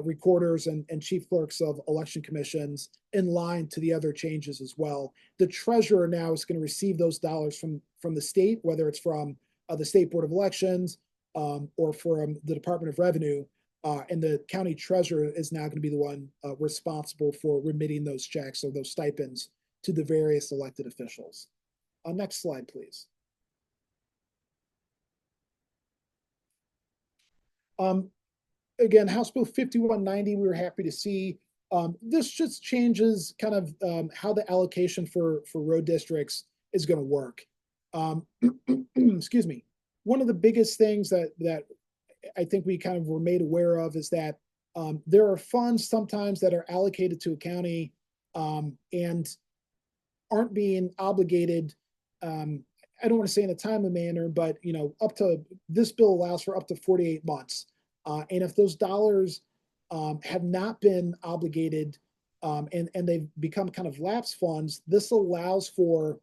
recorders, and chief clerks of election commissions in line to the other changes as well. The treasurer now is going to receive those dollars from the state, whether it's from the State Board of Elections or from the Department of Revenue. And the county treasurer is now going to be the one responsible for remitting those checks or those stipends to the various elected officials. Next slide, please. Again, House Bill 5190, we were happy to see. This just changes kind of how the allocation for road districts is going to work. Excuse me. One of the biggest things that I think we kind of were made aware of is that there are funds sometimes that are allocated to a county and aren't being obligated. I don't want to say in a timely manner, but up to this bill allows for up to 48 months. And if those dollars have not been obligated and they've become kind of lapse funds, this allows for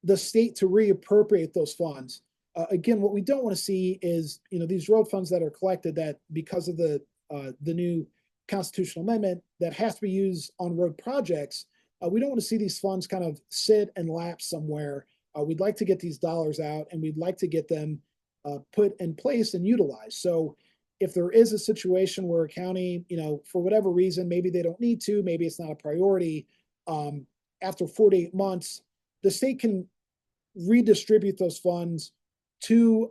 the state to reappropriate those funds. Again, what we don't want to see is these road funds that are collected that because of the new constitutional amendment that has to be used on road projects. We don't want to see these funds kind of sit and lapse somewhere. We'd like to get these dollars out and we'd like to get them put in place and utilized. So if there is a situation where a county, for whatever reason, maybe they don't need to, maybe it's not a priority, after 48 months, the state can redistribute those funds to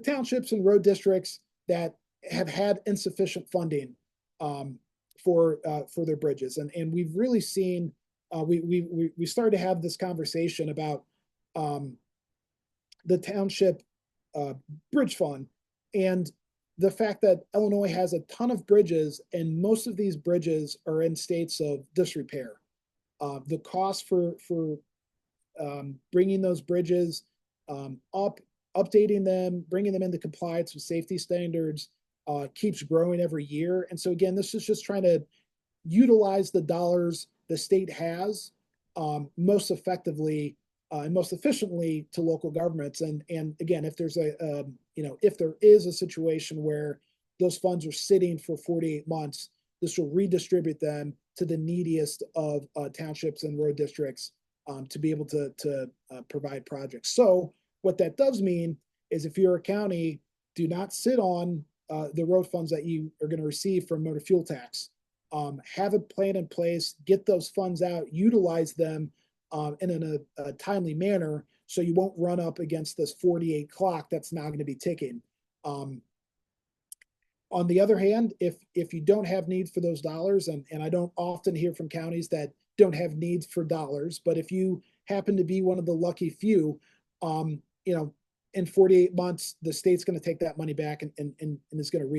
townships and road districts that have had insufficient funding for their bridges. And we've really seen, we started to have this conversation about the township bridge fund and the fact that Illinois has a ton of bridges and most of these bridges are in states of disrepair. The cost for bringing those bridges up, updating them, bringing them into compliance with safety standards keeps growing every year. And so again, this is just trying to utilize the dollars the state has most effectively and most efficiently to local governments. And again, if there's if there is a situation where those funds are sitting for 48 months, this will redistribute them to the neediest of townships and road districts to be able to provide projects. So what that does mean is if you're a county, do not sit on the road funds that you are going to receive from motor fuel tax. Have a plan in place, get those funds out, utilize them in a timely manner so you won't run up against this 48 clock that's now going to be ticking. On the other hand, if you don't have need for those dollars, and I don't often hear from counties that don't have needs for dollars, but if you happen to be one of the lucky few, in 48 months, the state's going to take that money back and is going to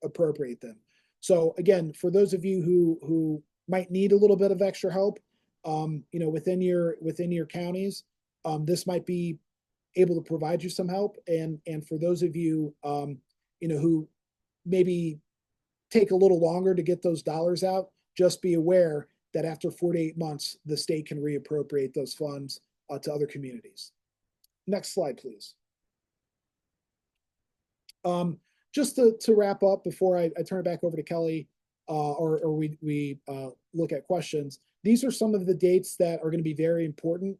reappropriate them. So again, for those of you who might need a little bit of extra help, within your counties, this might be able to provide you some help. And for those of you, who maybe take a little longer to get those dollars out, just be aware that after 48 months, the state can reappropriate those funds to other communities. Next slide, please. Just to wrap up before I turn it back over to Kelly, or we look at questions. These are some of the dates that are going to be very important.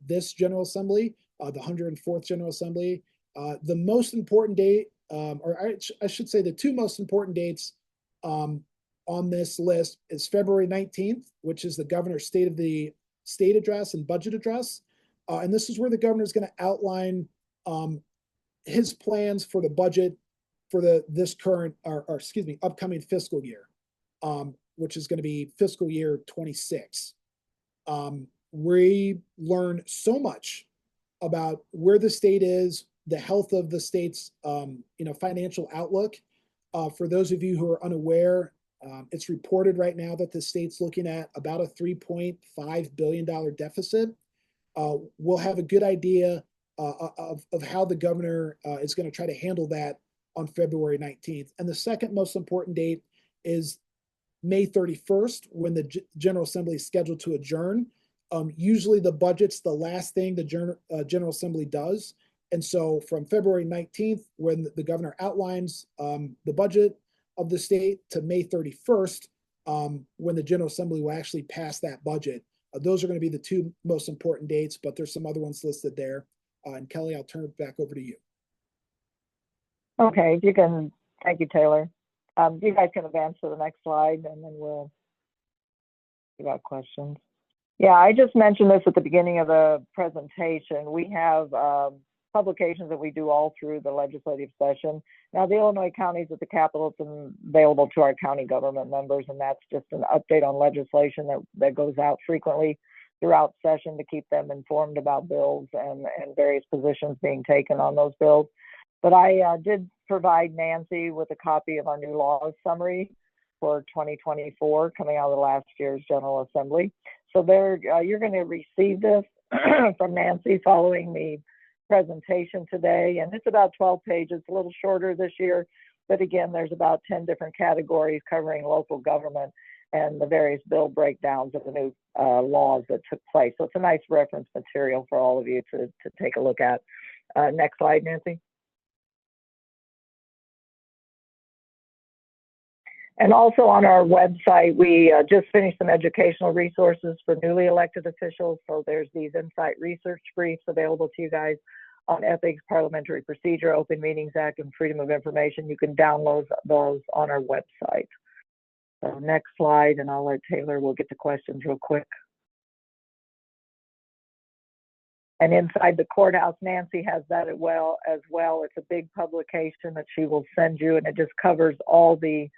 This General Assembly, the 104th General Assembly, the most important date, or I should say the two most important dates on this list is February 19th, which is the governor's State of the State address and budget address. And this is where the governor is going to outline his plans for the budget for this current, or excuse me, upcoming fiscal year, which is going to be fiscal year 26. We learn so much about where the state is, the health of the state's, financial outlook. For those of you who are unaware, it's reported right now that the state's looking at about a $3.5 billion deficit. We'll have a good idea of how the governor is going to try to handle that on February 19th. And the second most important date is May 31st, when the General Assembly is scheduled to adjourn. Usually the budget's the last thing the General Assembly does. And so from February 19th, when the governor outlines the budget of the state, to May 31st, when the General Assembly will actually pass that budget. Those are going to be the two most important dates, but there's some other ones listed there. And Kelly, I'll turn it back over to you. Okay, you can, thank you, Taylor. You guys can advance to the next slide and then we'll give out questions. Yeah, I just mentioned this at the beginning of the presentation. We have publications that we do all through the legislative session. Now, the Illinois counties at the Capitol, it's available to our county government members, and that's just an update on legislation that goes out frequently throughout session to keep them informed about bills and various positions being taken on those bills. But I did provide Nancy with a copy of our new laws summary for 2024 coming out of the last year's General Assembly. So there, you're going to receive this from Nancy following the presentation today, and it's about 12 pages, a little shorter this year, but again, there's about 10 different categories covering local government and the various bill breakdowns of the new laws that took place. So it's a nice reference material for all of you to take a look at. Next slide, Nancy. And also on our website, we just finished some educational resources for newly elected officials. So there's these insight research briefs available to you guys on ethics, parliamentary procedure, Open Meetings Act, and freedom of information. You can download those on our website. So next slide, and I'll let Taylor, we'll get to questions real quick. And inside the courthouse, Nancy has that as well. It's a big publication that she will send you, and it just covers all the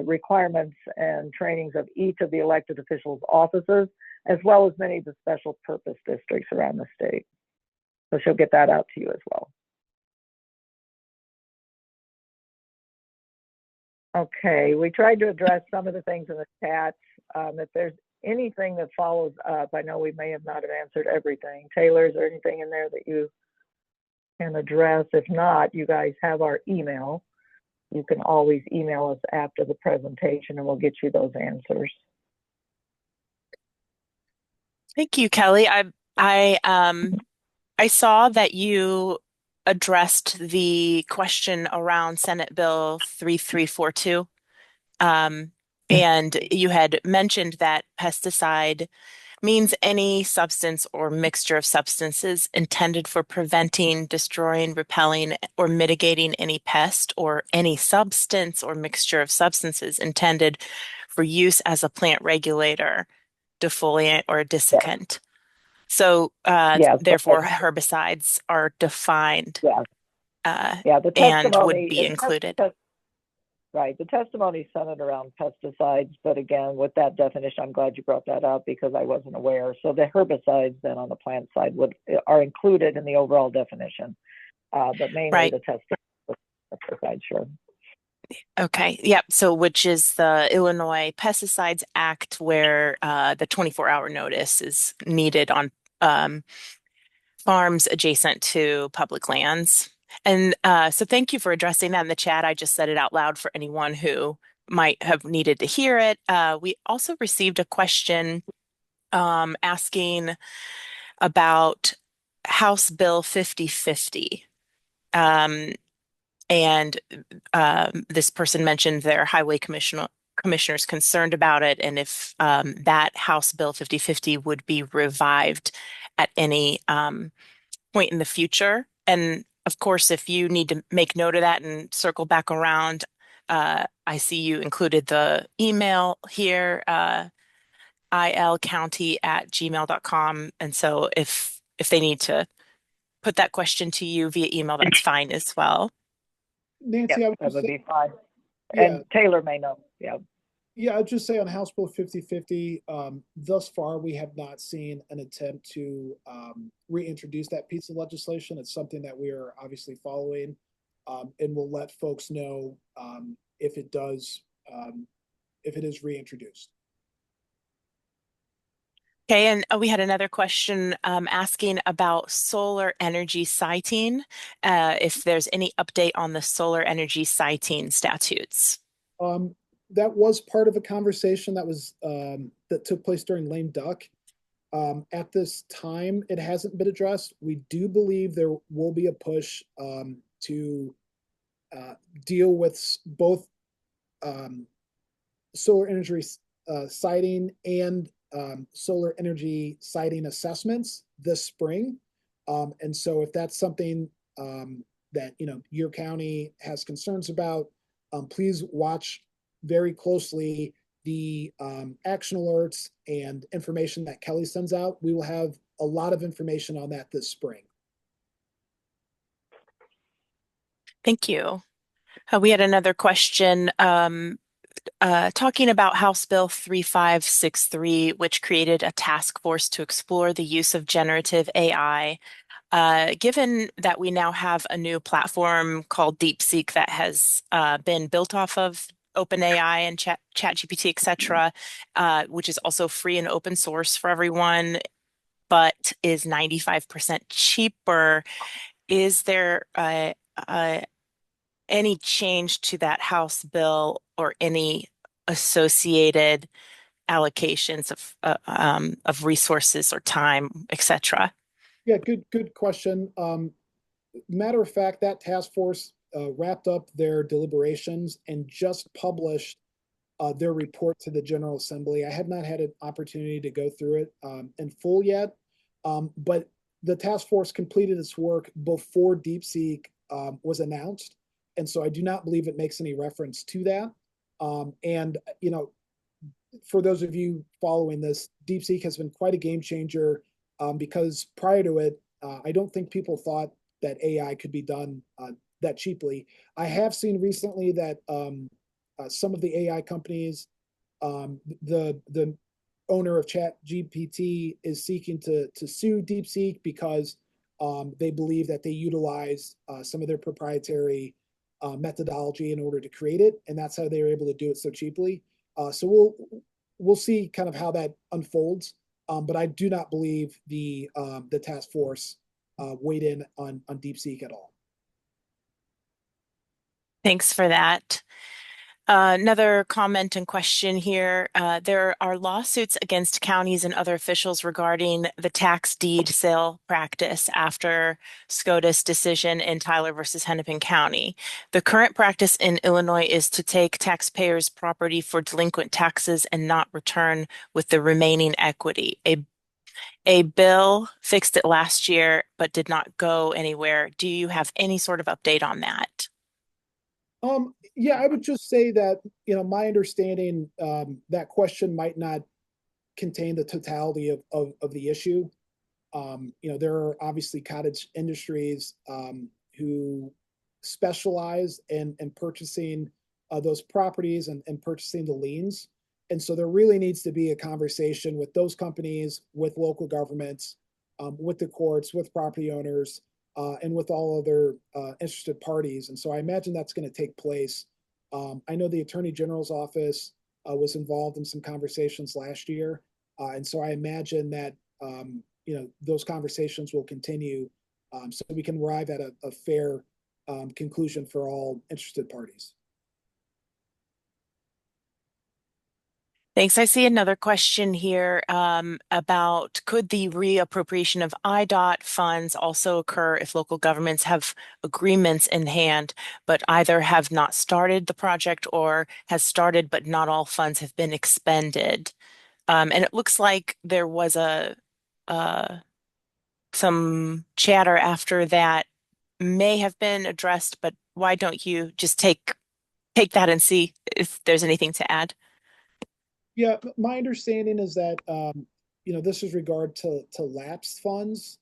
requirements and trainings of each of the elected officials' offices, as well as many of the special purpose districts around the state. So she'll get that out to you as well. Okay, we tried to address some of the things in the chat. If there's anything that follows up, I know we may have not have answered everything. Taylor, is there anything in there that you can address? If not, you guys have our email. You can always email us after the presentation and we'll get you those answers. Thank you, Kelly. I saw that you addressed the question around Senate Bill 3342. And you had mentioned that pesticide means any substance or mixture of substances intended for preventing, destroying, repelling, or mitigating any pest, or any substance or mixture of substances intended for use as a plant regulator, defoliant, or desiccant. So Yes, therefore, herbicides are defined yeah, the and would testimony be included. Right, the testimony centered around pesticides, but again, with that definition, I'm glad you brought that up because I wasn't aware. So the herbicides then on the plant side are included in the overall definition, but mainly Right. the pesticide, sure. Okay, yep. So which is the Illinois Pesticides Act, where the 24-hour notice is needed on farms adjacent to public lands. And so thank you for addressing that in the chat. I just said it out loud for anyone who might have needed to hear it. We also received a question asking about House Bill 5050. And this person mentioned their highway commissioners concerned about it, and if that House Bill 5050 would be revived at any point in the future. And of course, if you need to make note of that and circle back around, I see you included the email here, ilcounty@gmail.com. And so if they need to put that question to you via email, that's fine as well. Nancy, Yep, that would be fine. Yeah. And Taylor may know, yeah. Yeah, I'd just say on House Bill 5050, thus far, we have not seen an attempt to reintroduce that piece of legislation. It's something that we are obviously following, and we'll let folks know if it does, if it is reintroduced. Okay, and we had another question asking about solar energy siting, if there's any update on the solar energy siting statutes. That was part of a conversation that was that took place during lame duck. At this time, it hasn't been addressed. We do believe there will be a push to deal with both solar energy siting and solar energy siting assessments this spring. And so if that's something that your county has concerns about, please watch very closely the action alerts and information that Kelly sends out. We will have a lot of information on that this spring. Thank you. We had another question talking about House Bill 3563, which created a task force to explore the use of generative AI. Given that we now have a new platform called DeepSeek that has been built off of OpenAI and ChatGPT, et cetera, which is also free and open source for everyone, but is 95% cheaper, is there any change to that House bill or any associated allocations of resources or time, et cetera? Yeah, good question. Matter of fact, that task force wrapped up their deliberations and just published their report to the General Assembly. I have not had an opportunity to go through it in full yet, but the task force completed its work before DeepSeek was announced, and so I do not believe it makes any reference to that. And for those of you following this, DeepSeek has been quite a game changer because prior to it, I don't think people thought that AI could be done that cheaply. I have seen recently that some of the AI companies, the owner of ChatGPT is seeking to sue DeepSeek because they believe that they utilize some of their proprietary methodology in order to create it, and that's how they were able to do it so cheaply. So we'll see kind of how that unfolds, but I do not believe the task force weighed in on DeepSeek at all. Thanks for that. Another comment and question here. There are lawsuits against counties and other officials regarding the tax deed sale practice after SCOTUS decision in Tyler versus Hennepin County. The current practice in Illinois is to take taxpayers' property for delinquent taxes and not return with the remaining equity. A bill fixed it last year but did not go anywhere. Do you have any sort of update on that? Yeah, I would just say that, my understanding, that question might not contain the totality of the issue. There are obviously cottage industries who specialize in purchasing those properties and purchasing the liens. And so there really needs to be a conversation with those companies, with local governments, with the courts, with property owners, and with all other interested parties. And so I imagine that's going to take place. I know the Attorney General's office was involved in some conversations last year. And so I imagine that, those conversations will continue so we can arrive at a fair conclusion for all interested parties. Thanks. I see another question here about could the reappropriation of IDOT funds also occur if local governments have agreements in hand, but either have not started the project or has started, but not all funds have been expended. And it looks like there was some chatter after that may have been addressed, but why don't you just take that and see if there's anything to add? Yeah, my understanding is that this is regard to lapsed funds,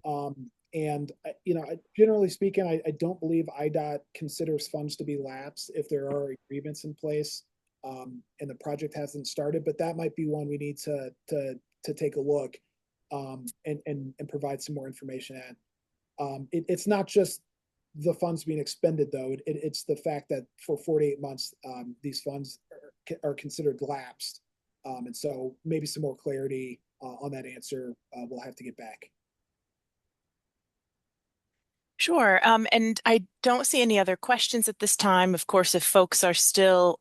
and generally speaking, I don't believe IDOT considers funds to be lapsed if there are agreements in place, and the project hasn't started. But that might be one we need to take a look and provide some more information at. It's not just the funds being expended, though. It's the fact that for 48 months, these funds are considered lapsed. And so maybe some more clarity on that answer we'll have to get back. Sure. And I don't see any other questions at this time. Of course, if folks are still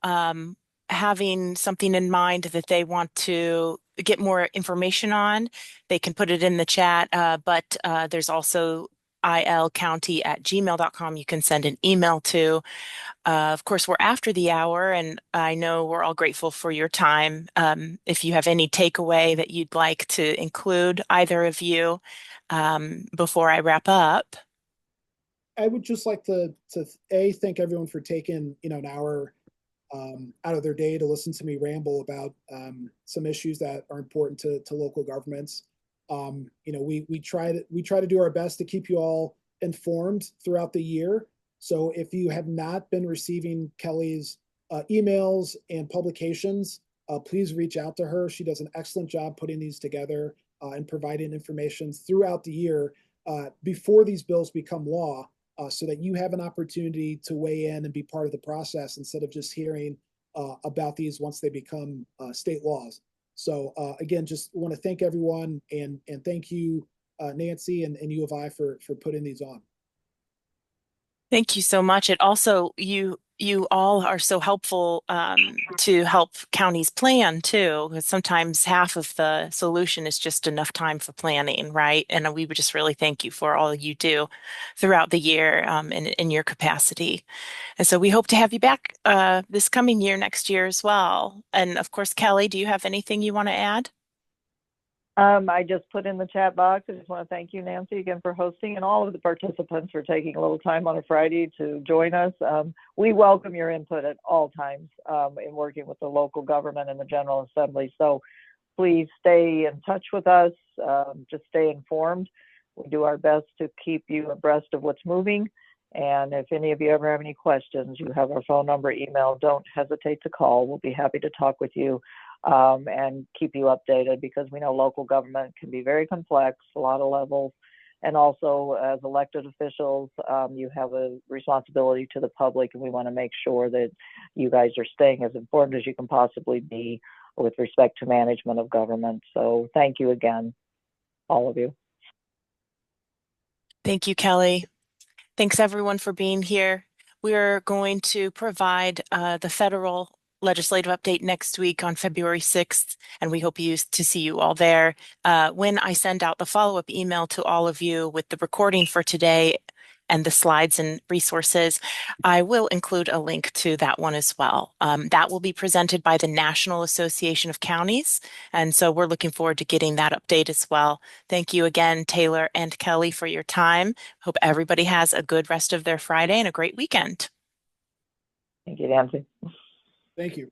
having something in mind that they want to get more information on, they can put it in the chat. But there's also ilcounty@gmail.com. You can send an email to. Of course, we're after the hour, and I know we're all grateful for your time. If you have any takeaway that you'd like to include, either of you, before I wrap up. I would just like to A, thank everyone for taking, an hour out of their day to listen to me ramble about some issues that are important to local governments. We try to do our best to keep you all informed throughout the year. So if you have not been receiving Kelly's emails and publications, please reach out to her. She does an excellent job putting these together and providing information throughout the year before these bills become law, so that you have an opportunity to weigh in and be part of the process instead of just hearing about these once they become state laws. So again, just want to thank everyone and thank you, Nancy and U of I for putting these on. Thank you so much. It also, you all are so helpful to help counties plan too, because sometimes half of the solution is just enough time for planning, right? And we would just really thank you for all you do throughout the year in your capacity. And so we hope to have you back this coming year, next year as well. And of course, Kelly, do you have anything you want to add? I just put in the chat box. I just want to thank you, Nancy, again for hosting, and all of the participants for taking a little time on a Friday to join us. We welcome your input at all times in working with the local government and the General Assembly. So please stay in touch with us. Just stay informed. We do our best to keep you abreast of what's moving. And if any of you ever have any questions, you have our phone number, email. Don't hesitate to call. We'll be happy to talk with you and keep you updated, because we know local government can be very complex, a lot of levels. And also, as elected officials, you have a responsibility to the public, and we want to make sure that you guys are staying as informed as you can possibly be with respect to management of government. So thank you again, all of you. Thank you, Kelly. Thanks everyone for being here. We're going to provide the federal legislative update next week on February 6th, and we hope to see you all there. When I send out the follow-up email to all of you with the recording for today and the slides and resources, I will include a link to that one as well. That will be presented by the National Association of Counties, and so we're looking forward to getting that update as well. Thank you again, Taylor and Kelly, for your time. Hope everybody has a good rest of their Friday and a great weekend. Thank you, Nancy. Thank you.